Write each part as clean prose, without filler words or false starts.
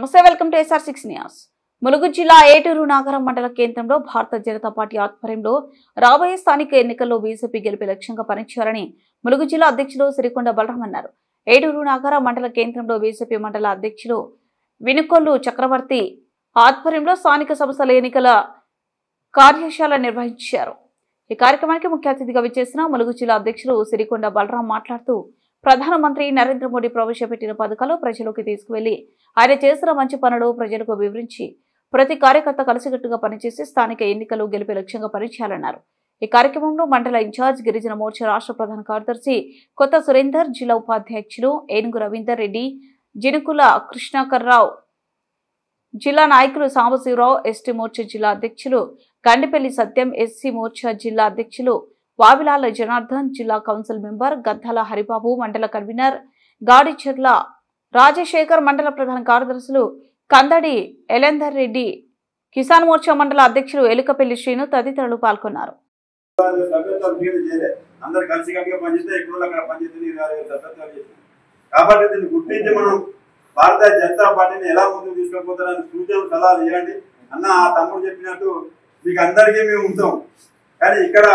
నమస్తే, welcome to SR6 news. Mulugu జిల్లా ఏటూరు నాగరం మండల కేంద్రంలో భారత జనతా పార్టీ ఆధ్వర్యంలో రాబోయే స్థానిక ఎన్నికల్లో బీజేపీ గెలిపే లక్ష్యంగా పనిచేయాలని ములుగు జిల్లా అధ్యక్షులు సిరికొండ బలరాం అన్నారు. ఏటూరు నాగరం మండల కేంద్రంలో బీజేపీ మండల అధ్యక్షులు వినుకొల్లు చక్రవర్తి ఆధ్వర్యంలో స్థానిక సంస్థల ఎన్నికల కార్యశాల నిర్వహించారు. ఈ కార్యక్రమానికి ముఖ్య అతిథిగా విచ్చేసిన ములుగు జిల్లా అధ్యక్షులు సిరికొండ బలరాం మాట్లాడుతూ ప్రధానమంత్రి నరేంద్ర మోడీ ప్రవేశపెట్టిన పథకాలు ప్రజలకు తీసుకువెళ్లి ఆయన చేసిన మంచి పనులు ప్రజలకు వివరించి ప్రతి కార్యకర్త కలిసికట్టుగా పనిచేసి స్థానిక ఎన్నికలు గెలిపే లక్ష్యంగా పనిచేయాలన్నారు. ఈ కార్యక్రమంలో మండల ఇన్ఛార్జ్ గిరిజన మోర్చా రాష్ట్ర ప్రధాన కార్యదర్శి కొత్త సురేందర్, జిల్లా ఉపాధ్యక్షులు ఏనుగు రవీందర్ రెడ్డి, జినుకుల కృష్ణాకర్రావు, జిల్లా నాయకులు సాంబశివరావు, ఎస్టీ మోర్చా జిల్లా అధ్యక్షులు గండిపల్లి సత్యం, ఎస్సీ మోర్చా జిల్లా అధ్యక్షులు వావిలాల జనార్దన్, జిల్లా కౌన్సిల్ మెంబర్ గద్దాల హరిబాబు, మండల కన్వీనర్ గాడిచెర్ల రాజశేఖర్, మండల ప్రధాన కార్యదర్శులు కందడి ఎలేందర్ రెడ్డి, కిసాన్ మోర్చా మండల అధ్యక్షులు ఎలుకపల్లి శ్రీను తదితరులు పాల్గొన్నారు. కాబట్టి దీన్ని గుర్తించి మనం భారతీయ జనతా పార్టీని ఎలా ముందుకు తీసుకుపోతారని సూచనలు సలహాలు ఇవ్వండి అన్న. ఆ తమ్ముడు చెప్పినట్టు మీకు అందరికీ మేము ఉంటాం, కానీ ఇక్కడ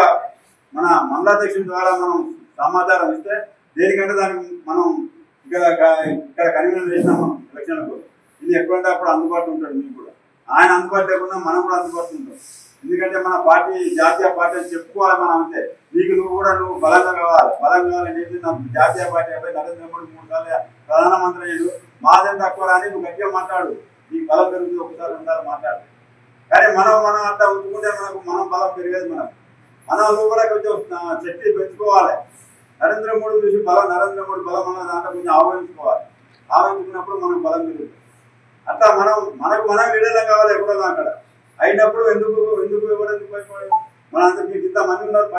మన మండలాధ్యక్షుల ద్వారా మనం సమాచారం ఇస్తే దేనికంటే దానికి మనం ఇక్కడ కన్వీనర్ చేసినాం. మనం ఎలక్షన్లకు ఇది ఎప్పుడంటే అప్పుడు అందుబాటులో ఉంటాడు. మీకు కూడా ఆయన అందుబాటు లేకుండా మనం కూడా అందుబాటులో ఉంటాం. ఎందుకంటే మన పార్టీ జాతీయ పార్టీ అని చెప్పుకోవాలి మనం. అంతే నీకు నువ్వు బలంగా కావాలని చెప్పి నాకు జాతీయ పార్టీ అబ్బాయి నరేంద్ర మోడీ 3 సార్లు ప్రధానమంత్రి అయ్యాడు. మాదేం తక్కువ అని నువ్వు గట్టిగా మాట్లాడు, నీకు బలం పెరుగుతుంది. ఒకసారి 2 సార్లు మాట్లాడు. కానీ మనం అట్లా ఉంచుకుంటే మనం బలం పెరిగేది. మనం కూడా కొంచెం శక్తి పెంచుకోవాలి. నరేంద్ర మోడీ చూసి నరేంద్ర మోడీ బలం అన్న దాంట్లో కొంచెం ఆహ్వానించుకోవాలి. ఆహ్వానించుకున్నప్పుడు మనకు బలం పెరుగుతుంది. అట్లా మనం విడుదల కావాలి. ఎప్పుడో అక్కడ అయినప్పుడు ఎందుకు మన అంత మీకు ఇంతమంది ఉన్నారు.